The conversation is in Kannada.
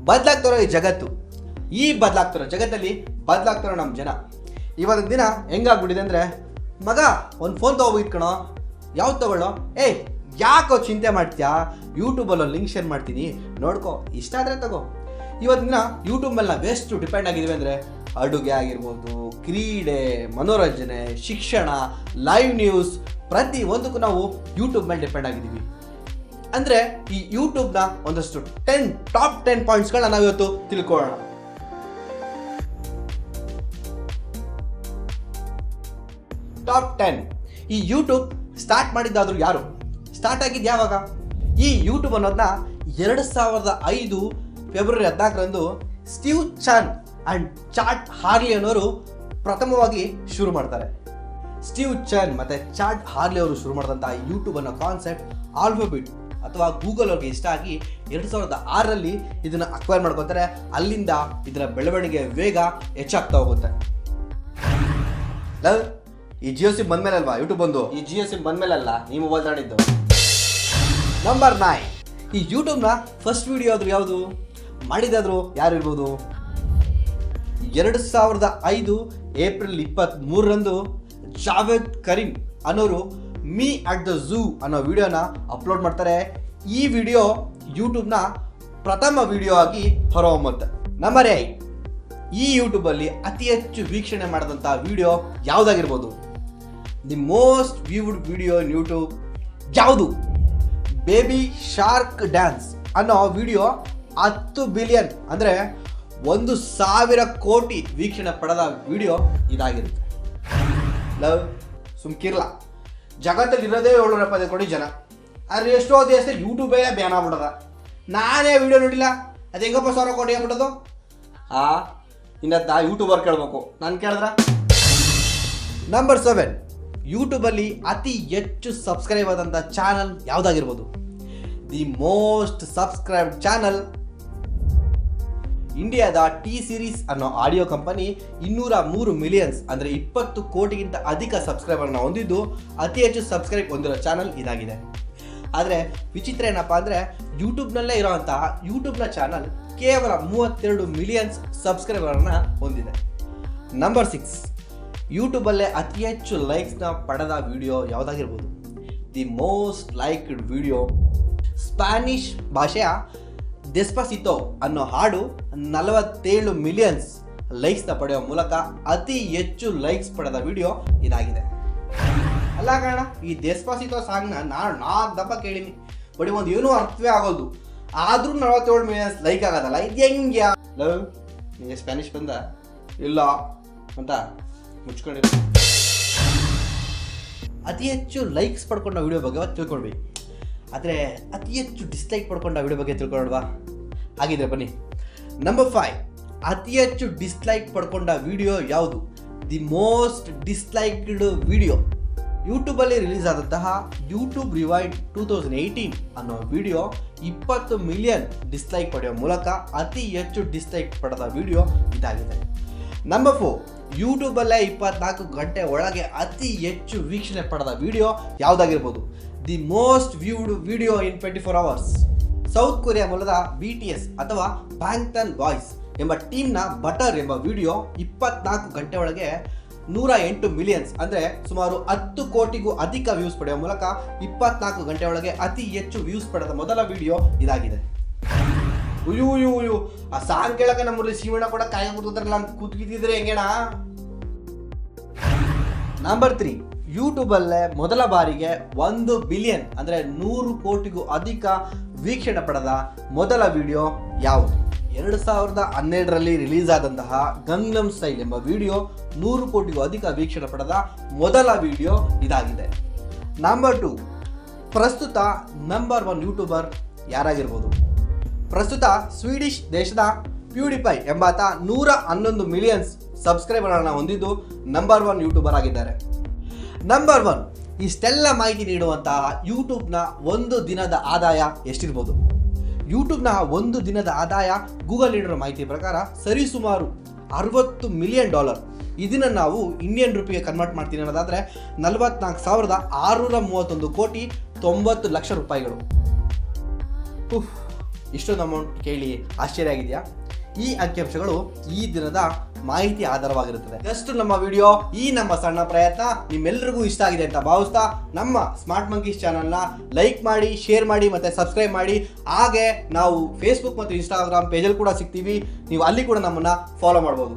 ಬದಲಾಗ್ತಿರೋ ಈ ಜಗತ್ತು, ಈ ಬದಲಾಗ್ತಿರೋ ಜಗತ್ತಲ್ಲಿ ಬದಲಾಗ್ತಿರೋ ನಮ್ಮ ಜನ. ಇವತ್ತಿನ ದಿನ ಹೆಂಗಾಗ್ಬಿಟ್ಟಿದೆ ಅಂದರೆ, ಮಗ ಒಂದು ಫೋನ್ ತೊಗೋಬೇಕು ಕಣೋ, ಯಾವ್ದು ತೊಗೊಳ್ಳೋ, ಯಾಕೋ ಚಿಂತೆ ಮಾಡ್ತೀಯಾ, ಯೂಟ್ಯೂಬಲ್ಲಿ ಲಿಂಕ್ ಶೇರ್ ಮಾಡ್ತೀನಿ ನೋಡ್ಕೋ, ಇಷ್ಟ ಆದರೆ ತಗೋ. ಇವತ್ತಿನ ದಿನ ಯೂಟ್ಯೂಬ್ ಮೇಲೆ ನಾವು ಎಷ್ಟು ಡಿಪೆಂಡ್ ಆಗಿದ್ದೀವಿ ಅಂದರೆ, ಅಡುಗೆ ಆಗಿರ್ಬೋದು, ಕ್ರೀಡೆ, ಮನೋರಂಜನೆ, ಶಿಕ್ಷಣ, ಲೈವ್ ನ್ಯೂಸ್, ಪ್ರತಿ ಒಂದಕ್ಕೂ ನಾವು ಯೂಟ್ಯೂಬ್ ಮೇಲೆ ಡಿಪೆಂಡ್ ಆಗಿದ್ದೀವಿ. ಅಂದರೆ ಈ ಯೂಟ್ಯೂಬ್ನ ಒಂದಷ್ಟು ಟಾಪ್ 10 ಪಾಯಿಂಟ್ಸ್ಗಳನ್ನ ನಾವಿವತ್ತು ತಿಳ್ಕೊಳ್ಳೋಣ. ಟಾಪ್ 10. ಈ ಯೂಟ್ಯೂಬ್ ಸ್ಟಾರ್ಟ್ ಮಾಡಿದ್ದಾದ್ರು ಯಾರು? ಸ್ಟಾರ್ಟ್ ಆಗಿದ್ದು ಯಾವಾಗ? ಈ ಯೂಟ್ಯೂಬ್ ಅನ್ನೋದನ್ನ 2005 ಫೆಬ್ರವರಿ 14ರಂದು Steve Chen and Chad Hurley ಅನ್ನೋರು ಪ್ರಥಮವಾಗಿ ಶುರು ಮಾಡ್ತಾರೆ. ಸ್ಟೀವ್ ಚಾನ್ ಮತ್ತು ಚಾಟ್ ಹಾರ್ಲಿ ಅವರು ಶುರು ಮಾಡಿದಂಥ ಯೂಟ್ಯೂಬ್ ಅನ್ನೋ ಕಾನ್ಸೆಪ್ಟ್ ಆಲ್ಫಾಬೆಟ್ ಅಥವಾ ಗೂಗಲ್ ಅವ್ರಿಗೆ ಇಷ್ಟ ಆಗಿ 2006ರಲ್ಲಿ ಇದನ್ನು ಅಕ್ವೈರ್ ಮಾಡ್ಕೊತಾರೆ. ಅಲ್ಲಿಂದ ಇದರ ಬೆಳವಣಿಗೆ ವೇಗ ಹೆಚ್ಚಾಗ್ತಾ ಹೋಗುತ್ತೆ. ಈ ಜಿಯೋ ಸಿಮ್ ಬಂದ್ಮೇಲೆ ಅಲ್ವಾ ಯೂಟ್ಯೂಬ್ ಬಂದು? ಈ ಜಿಯೋ ಸಿಮ್ ಬಂದ್ಮೇಲಲ್ಲ ಈ ಮೊಬೈಲ್ ತಗೊಂಡಿದ್ದು. ನಂಬರ್ 9. ಈ ಯೂಟ್ಯೂಬ್ನ ಫಸ್ಟ್ ವಿಡಿಯೋ ಆದರೂ ಯಾವುದು? ಮಾಡಿದಾದ್ರು ಯಾರು ಇರ್ಬೋದು? 2005 ಏಪ್ರಿಲ್ 23ರಂದು ಜಾವೇದ್ ಕರೀಂ ಅನ್ನೋರು ಮೀ ಅಟ್ ದ ಝೂ ಅನ್ನೋ ವಿಡಿಯೋನ ಅಪ್ಲೋಡ್ ಮಾಡ್ತಾರೆ. ಈ ವಿಡಿಯೋ ಯೂಟ್ಯೂಬ್ನ ಪ್ರಥಮ ವಿಡಿಯೋ ಆಗಿ ಹೊರಹೊಮ್ಮುತ್ತೆ. ನಂಬರ್ 8. ಈ ಯೂಟ್ಯೂಬಲ್ಲಿ ಅತಿ ಹೆಚ್ಚು ವೀಕ್ಷಣೆ ಮಾಡಿದಂಥ ವಿಡಿಯೋ ಯಾವುದಾಗಿರ್ಬೋದು? The most viewed video in YouTube ಯಾವುದು? ಬೇಬಿ ಶಾರ್ಕ್ ಡ್ಯಾನ್ಸ್ ಅನ್ನೋ ವಿಡಿಯೋ 10 ಬಿಲಿಯನ್ ಅಂದರೆ 1,000 ಕೋಟಿ ವೀಕ್ಷಣೆ ಪಡೆದ ವಿಡಿಯೋ ಇದಾಗಿರುತ್ತೆ. ಸುಮ್ಕಿರ್ಲ, ಜಗತ್ತಲ್ಲಿ ಇರೋದೇ 770 ಕೋಟಿ ಜನ, ಆದರೆ ಎಷ್ಟೋ ದೇಶದಲ್ಲಿ ಯೂಟ್ಯೂಬೇ ಬ್ಯಾನ್ ಆಗ್ಬಿಡದ. ನಾನೇ ವಿಡಿಯೋ ನೋಡಿಲ್ಲ, ಅದು ಹೆಂಗಪ್ಪ 1,000 ಕೋಟಿ ಆಗ್ಬಿಡೋದು? ಇನ್ನತ್ತ ಯೂಟ್ಯೂಬರ್ ಕೇಳಬೇಕು, ನಾನು ಕೇಳಿದ್ರ? ನಂಬರ್ 7. ಯೂಟ್ಯೂಬಲ್ಲಿ ಅತಿ ಹೆಚ್ಚು ಸಬ್ಸ್ಕ್ರೈಬ್ ಆದಂಥ ಚಾನಲ್ ಯಾವುದಾಗಿರ್ಬೋದು? ದಿ ಮೋಸ್ಟ್ ಸಬ್ಸ್ಕ್ರೈಬ್ಡ್ ಚಾನಲ್ ಇಂಡಿಯಾದ ಟಿ ಸೀರೀಸ್ ಅನ್ನೋ ಆಡಿಯೋ ಕಂಪನಿ 203 ಮಿಲಿಯನ್ಸ್ ಅಂದರೆ 20 ಕೋಟಿಗಿಂತ ಅಧಿಕ ಸಬ್ಸ್ಕ್ರೈಬರ್ನ ಹೊಂದಿದ್ದು ಅತಿ ಹೆಚ್ಚು ಸಬ್ಸ್ಕ್ರೈಬ್ ಹೊಂದಿರೋ ಚಾನಲ್ ಇದಾಗಿದೆ. ಆದರೆ ವಿಚಿತ್ರ ಏನಪ್ಪ ಅಂದರೆ, ಯೂಟ್ಯೂಬ್ನಲ್ಲೇ ಇರೋವಂತಹ ಯೂಟ್ಯೂಬ್ನ ಚಾನಲ್ ಕೇವಲ 32 ಮಿಲಿಯನ್ಸ್ ಸಬ್ಸ್ಕ್ರೈಬರ್ನ ಹೊಂದಿದೆ. ನಂಬರ್ 6. ಯೂಟ್ಯೂಬಲ್ಲೇ ಅತಿ ಹೆಚ್ಚು ಲೈಕ್ಸ್ನ ಪಡೆದ ವಿಡಿಯೋ ಯಾವುದಾಗಿರ್ಬೋದು? The most liked video Spanish ಭಾಷೆಯ ಡೆಸ್ಪಾಸಿಟೋ ಅನ್ನೋ ಹಾಡು 47 ಮಿಲಿಯನ್ಸ್ ಲೈಕ್ಸ್ನ ಪಡೆಯುವ ಮೂಲಕ ಅತಿ ಹೆಚ್ಚು ಲೈಕ್ಸ್ ಪಡೆದ ವಿಡಿಯೋ ಇದಾಗಿದೆ. ಅಲ್ಲ ಕಾರಣ, ಈ ಡೆಸ್ಪಾಸಿಟೋ ಸಾಂಗ್ನ ನಾನು 4 ದಪ್ಪ ಕೇಳೀನಿ, ಬಟ್ ಒಂದು ಏನೂ ಅರ್ಥವೇ ಆಗೋದು, ಆದರೂ 47 ಮಿಲಿಯನ್ಸ್ ಲೈಕ್ ಆಗೋದಲ್ಲ, ಇದು ಹೆಂಗೆ? ನಿಮಗೆ ಸ್ಪ್ಯಾನಿಷ್ ಬಂದ ಇಲ್ಲ ಅಂತ ಮುಚ್ಕೊಂಡಿರೋ. ಅತಿ ಹೆಚ್ಚು ಲೈಕ್ಸ್ ಪಡ್ಕೊಂಡ ವಿಡಿಯೋ ಬಗ್ಗೆ ತಿಳ್ಕೊಳ್ವಿ, ಆದರೆ ಅತಿ ಹೆಚ್ಚು ಡಿಸ್ಲೈಕ್ ಪಡ್ಕೊಂಡ ವಿಡಿಯೋ ಬಗ್ಗೆ ತಿಳ್ಕೊಳ್ಳೋಣವಾ? ಹಾಗಿದ್ರೆ ಬನ್ನಿ. ನಂಬರ್ 5. ಅತಿ ಹೆಚ್ಚು ಡಿಸ್ಲೈಕ್ ಪಡ್ಕೊಂಡ ವಿಡಿಯೋ ಯಾವುದು? ದಿ ಮೋಸ್ಟ್ ಡಿಸ್ಲೈಕ್ಡ್ ವಿಡಿಯೋ ಯೂಟ್ಯೂಬಲ್ಲಿ ರಿಲೀಸ್ ಆದಂತಹ ಯೂಟ್ಯೂಬ್ ರಿವೈಂಡ್ 2018 ಅನ್ನೋ ವಿಡಿಯೋ 20 ಮಿಲಿಯನ್ ಡಿಸ್ಲೈಕ್ ಪಡೆಯುವ ಮೂಲಕ ಅತಿ ಹೆಚ್ಚು ಡಿಸ್ಲೈಕ್ ಪಡೆದ ವಿಡಿಯೋ ಇದಾಗಿದೆ. ನಂಬರ್ 4. ಯೂಟ್ಯೂಬಲ್ಲೇ 24 ಗಂಟೆ ಒಳಗೆ ಅತಿ ಹೆಚ್ಚು ವೀಕ್ಷಣೆ ಪಡೆದ ವಿಡಿಯೋ ಯಾವುದಾಗಿರ್ಬೋದು? The most viewed video in 24 hours South Korea ಮೂಲದ BTS ಅಥವಾ ಬ್ಯಾಂಗ್ಟನ್ ಬಾಯ್ಸ್ ಎಂಬ ಟೀಮ್ನ ಬಟರ್ ಎಂಬ ವಿಡಿಯೋ 24 ಗಂಟೆ ಒಳಗೆ 108 ಮಿಲಿಯನ್ಸ್ ಅಂದರೆ ಸುಮಾರು 10 ಕೋಟಿಗೂ ಅಧಿಕ ವ್ಯೂಸ್ ಪಡೆಯುವ ಮೂಲಕ 24 ಗಂಟೆ ಒಳಗೆ ಅತಿ ಹೆಚ್ಚು ವ್ಯೂಸ್ ಪಡೆದ ಮೊದಲ ವಿಡಿಯೋ ಇದಾಗಿದೆ. ಆ ಸಾಂಗ್ ಕೇಳಕ್ಕೆ ನಮ್ಮಲ್ಲಿ ಶಿವಣ್ಣ ಕೂಡ ಕಾಯ ಕೂತಿದ್ರಲ್ಲ, ಕೂತ್ಕಿದ್ರೆ ಹೆಂಗೇಣ? ನಂಬರ್ 3. ಯೂಟ್ಯೂಬಲ್ಲೇ ಮೊದಲ ಬಾರಿಗೆ 1 ಬಿಲಿಯನ್ ಅಂದರೆ 100 ಕೋಟಿಗೂ ಅಧಿಕ ವೀಕ್ಷಣೆ ಪಡೆದ ಮೊದಲ ವಿಡಿಯೋ ಯಾವುದು? 2012ರಲ್ಲಿ ರಿಲೀಸ್ ಆದಂತಹ ಗಂಗ್ನಮ್ ಸ್ಟೈಲ್ ಎಂಬ ವಿಡಿಯೋ 100 ಕೋಟಿಗೂ ಅಧಿಕ ವೀಕ್ಷಣೆ ಪಡೆದ ಮೊದಲ ವಿಡಿಯೋ ಇದಾಗಿದೆ. ನಂಬರ್ 2. ಪ್ರಸ್ತುತ ನಂಬರ್ 1 ಯೂಟ್ಯೂಬರ್ ಯಾರಾಗಿರ್ಬೋದು? ಪ್ರಸ್ತುತ ಸ್ವೀಡಿಷ್ ದೇಶದ ಪ್ಯೂಡಿಫೈ ಎಂಬಾತ 111 ಮಿಲಿಯನ್ಸ್ ಸಬ್ಸ್ಕ್ರೈಬರ್ಗಳನ್ನು ಹೊಂದಿದ್ದು ನಂಬರ್ 1 ಯೂಟ್ಯೂಬರ್ ಆಗಿದ್ದಾರೆ. ನಂಬರ್ 1. ಇಷ್ಟೆಲ್ಲ ಮಾಹಿತಿ ನೀಡುವಂತಹ ಯೂಟ್ಯೂಬ್ನ ಒಂದು ದಿನದ ಆದಾಯ ಎಷ್ಟಿರ್ಬೋದು? ಯೂಟ್ಯೂಬ್ನ ಒಂದು ದಿನದ ಆದಾಯ ಗೂಗಲ್ ನೀಡಿರೋ ಮಾಹಿತಿ ಪ್ರಕಾರ ಸರಿಸುಮಾರು $60 ಮಿಲಿಯನ್. ಇದನ್ನು ನಾವು ಇಂಡಿಯನ್ ರುಪಿಗೆ ಕನ್ವರ್ಟ್ ಮಾಡ್ತೀನಿ ಅನ್ನೋದಾದರೆ 44,631 ಕೋಟಿ 90 ಲಕ್ಷ ರೂಪಾಯಿಗಳು. ಇಷ್ಟೊಂದು ಅಮೌಂಟ್ ಕೇಳಿ ಆಶ್ಚರ್ಯ ಆಗಿದೆಯಾ? ಈ ಅಂಕಿಅಂಶಗಳು ಈ ದಿನದ ಮಾಹಿತಿ ಆಧಾರವಾಗಿರುತ್ತದೆ. ಜಸ್ಟ್ ನಮ್ಮ ವಿಡಿಯೋ, ಈ ನಮ್ಮ ಸಣ್ಣ ಪ್ರಯತ್ನ ನಿಮ್ಮೆಲ್ಲರಿಗೂ ಇಷ್ಟ ಆಗಿದೆ ಅಂತ ಭಾವಿಸ್ತಾ ನಮ್ಮ ಸ್ಮಾರ್ಟ್ ಮಂಕೀಸ್ ಚಾನಲ್ನ ಲೈಕ್ ಮಾಡಿ, ಶೇರ್ ಮಾಡಿ ಮತ್ತು ಸಬ್ಸ್ಕ್ರೈಬ್ ಮಾಡಿ. ಹಾಗೆ ನಾವು ಫೇಸ್ಬುಕ್ ಮತ್ತು ಇನ್ಸ್ಟಾಗ್ರಾಮ್ ಪೇಜಲ್ಲಿ ಕೂಡ ಸಿಗ್ತೀವಿ, ನೀವು ಅಲ್ಲಿ ಕೂಡ ನಮ್ಮನ್ನು ಫಾಲೋ ಮಾಡ್ಬೋದು.